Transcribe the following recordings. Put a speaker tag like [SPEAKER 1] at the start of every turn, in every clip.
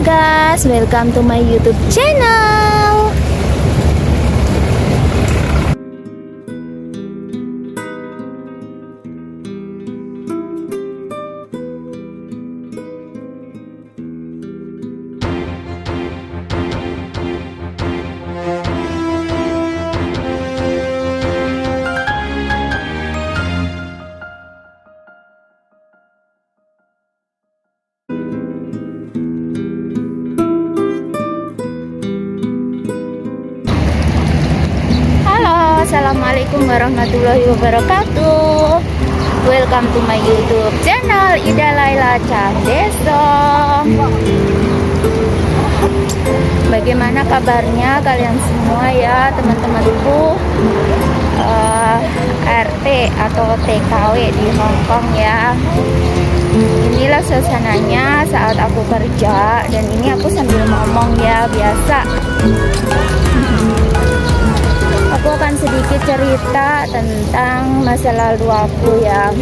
[SPEAKER 1] guys, welcome to my YouTube channel. Assalamualaikum warahmatullahi wabarakatuh. Welcome to my YouTube channel Ida Laila Candeso. Bagaimana kabarnya kalian semua ya teman-temanku, RT atau TKW di Hongkong ya. Inilah suasananya saat aku kerja, dan ini aku sambil ngomong ya, biasa. Aku akan sedikit cerita tentang masa lalu aku ya.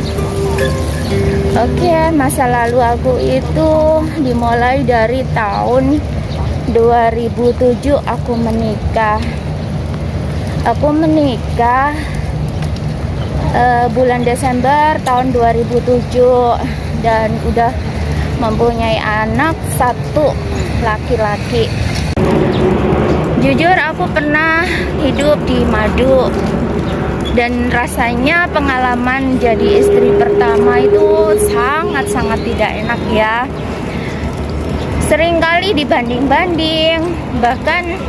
[SPEAKER 1] Oke, masa lalu aku itu dimulai dari tahun 2007 aku menikah. Aku menikah bulan Desember tahun 2007 dan udah mempunyai anak satu, laki-laki. Jujur aku pernah hidup di madu, dan rasanya pengalaman jadi istri pertama itu sangat-sangat tidak enak ya. Seringkali dibanding-banding, bahkan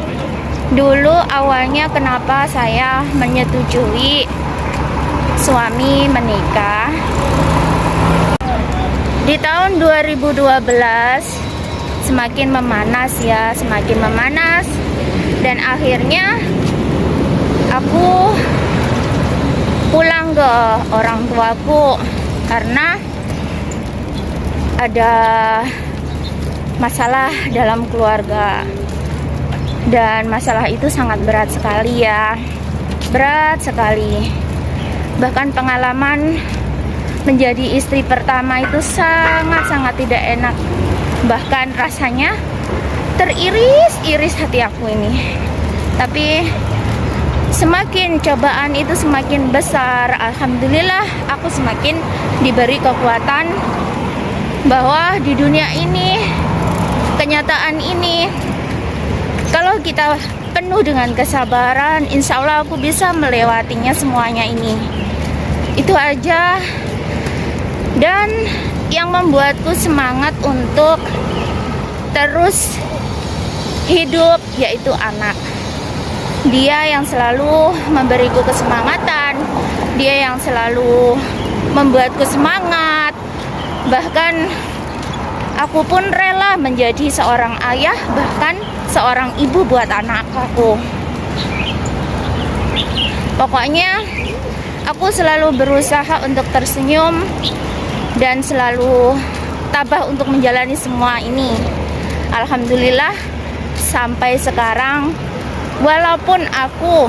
[SPEAKER 1] dulu awalnya kenapa saya menyetujui suami menikah. Di tahun 2012 semakin memanas ya, semakin memanas. Dan akhirnya aku pulang ke orang tuaku karena ada masalah dalam keluarga. Dan masalah itu sangat berat sekali ya. Berat sekali. Bahkan pengalaman menjadi istri pertama itu sangat-sangat tidak enak. Bahkan rasanya teriris-iris hati aku ini. Tapi semakin cobaan itu semakin besar, alhamdulillah aku semakin diberi kekuatan bahwa di dunia ini, kenyataan ini, kalau kita penuh dengan kesabaran, insya Allah aku bisa melewatinya semuanya ini. Itu aja. Dan yang membuatku semangat untuk terus hidup yaitu anak. Dia yang selalu memberiku kesemangatan, dia yang selalu membuatku semangat. Bahkan aku pun rela menjadi seorang ayah, bahkan seorang ibu buat anak aku. Pokoknya aku selalu berusaha untuk tersenyum dan selalu tabah untuk menjalani semua ini. Alhamdulillah sampai sekarang, walaupun aku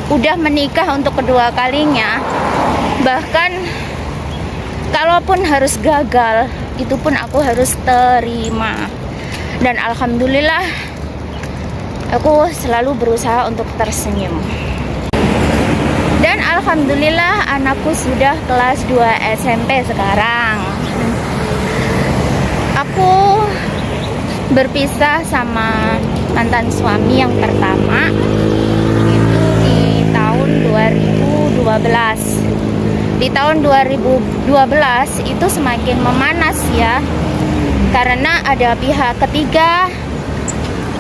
[SPEAKER 1] udah menikah untuk kedua kalinya, bahkan kalaupun harus gagal, itu pun aku harus terima. Dan alhamdulillah aku selalu berusaha untuk tersenyum. Dan alhamdulillah anakku sudah kelas 2 SMP sekarang. Aku berpisah sama mantan suami yang pertama itu di tahun 2012. Di tahun 2012 itu semakin memanas ya, karena ada pihak ketiga.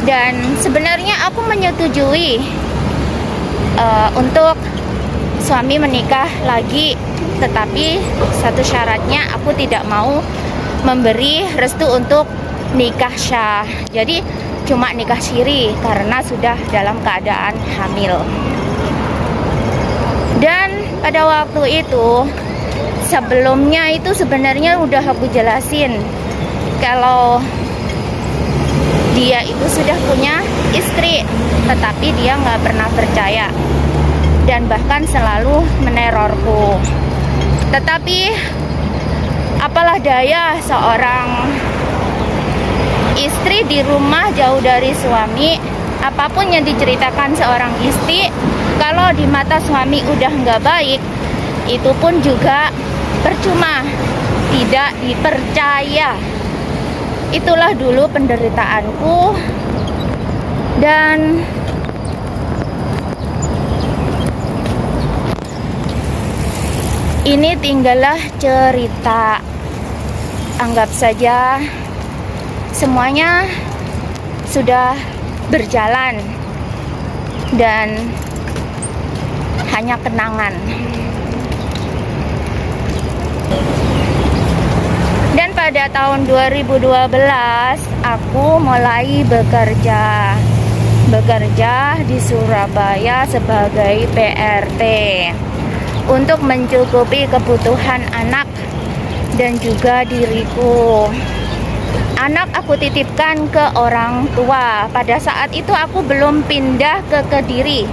[SPEAKER 1] Dan sebenarnya aku menyetujui untuk suami menikah lagi, tetapi satu syaratnya, aku tidak mau memberi restu untuk nikah syah. Jadi cuma nikah siri karena sudah dalam keadaan hamil. Dan pada waktu itu, sebelumnya itu sebenarnya udah aku jelasin kalau dia itu sudah punya istri, tetapi dia nggak pernah percaya dan bahkan selalu menerorku. Tetapi apalah daya seorang Istri di rumah jauh dari suami, apapun yang diceritakan seorang istri, kalau di mata suami udah nggak baik, itu pun juga percuma, tidak dipercaya. Itulah dulu penderitaanku, dan ini tinggallah cerita. Anggap saja semuanya sudah berjalan dan hanya kenangan. Dan pada tahun 2012 aku mulai bekerja di Surabaya sebagai PRT untuk mencukupi kebutuhan anak dan juga diriku. Anak aku titipkan ke orang tua. Pada saat itu aku belum pindah ke Kediri,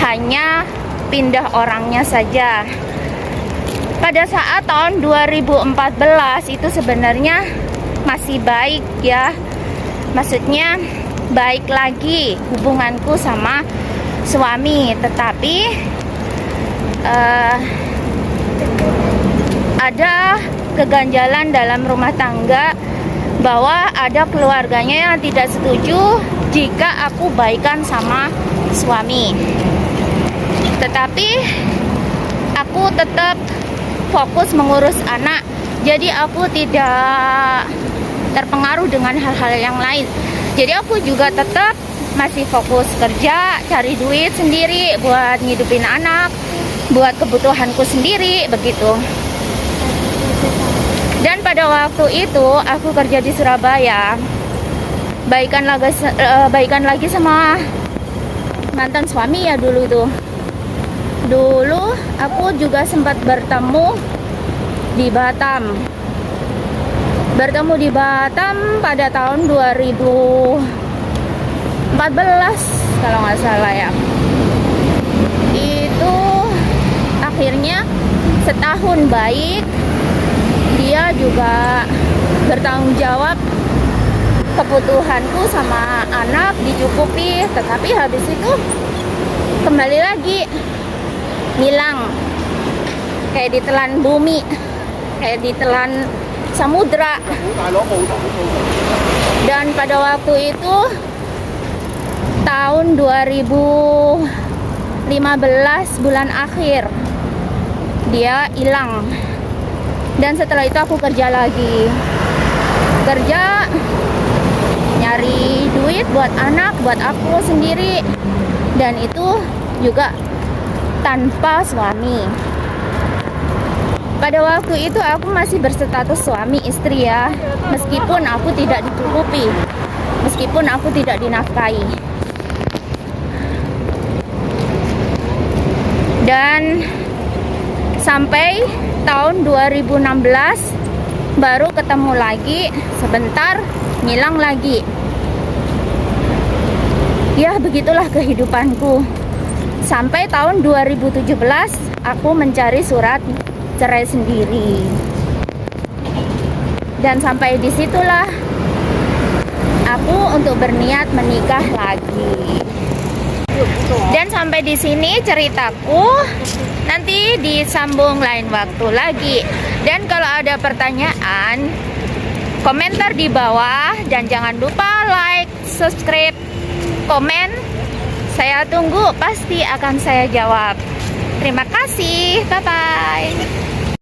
[SPEAKER 1] hanya pindah orangnya saja. Pada saat tahun 2014 itu sebenarnya masih baik ya, maksudnya baik lagi hubunganku sama suami, tetapi ada keganjalan dalam rumah tangga, bahwa ada keluarganya yang tidak setuju jika aku baikan sama suami. Tetapi aku tetap fokus mengurus anak, jadi aku tidak terpengaruh dengan hal-hal yang lain. Jadi aku juga tetap masih fokus kerja, cari duit sendiri buat ngidupin anak, buat kebutuhanku sendiri, begitu. Dan pada waktu itu aku kerja di Surabaya, baikan lagi sama mantan suami ya dulu tuh. Dulu aku juga sempat bertemu di Batam. Bertemu di Batam pada tahun 2014 kalau nggak salah ya. Itu akhirnya setahun baik. Dia juga bertanggung jawab, kebutuhanku sama anak dicukupi, tetapi habis itu kembali lagi hilang, kayak ditelan bumi, kayak ditelan samudra. Dan pada waktu itu tahun 2015 bulan akhir dia hilang. Dan setelah itu aku kerja lagi, kerja nyari duit buat anak, buat aku sendiri, dan itu juga tanpa suami. Pada waktu itu aku masih berstatus suami istri ya, meskipun aku tidak dicukupi, meskipun aku tidak dinafkahi. Dan sampai tahun 2016 baru ketemu lagi, sebentar ngilang lagi. Ya begitulah kehidupanku. Sampai tahun 2017 aku mencari surat cerai sendiri. Dan sampai disitulah aku untuk berniat menikah lagi. Dan sampai di sini ceritaku. Nanti disambung lain waktu lagi. Dan kalau ada pertanyaan, komentar di bawah. Dan jangan lupa like, subscribe, komen. Saya tunggu, pasti akan saya jawab. Terima kasih, bye-bye.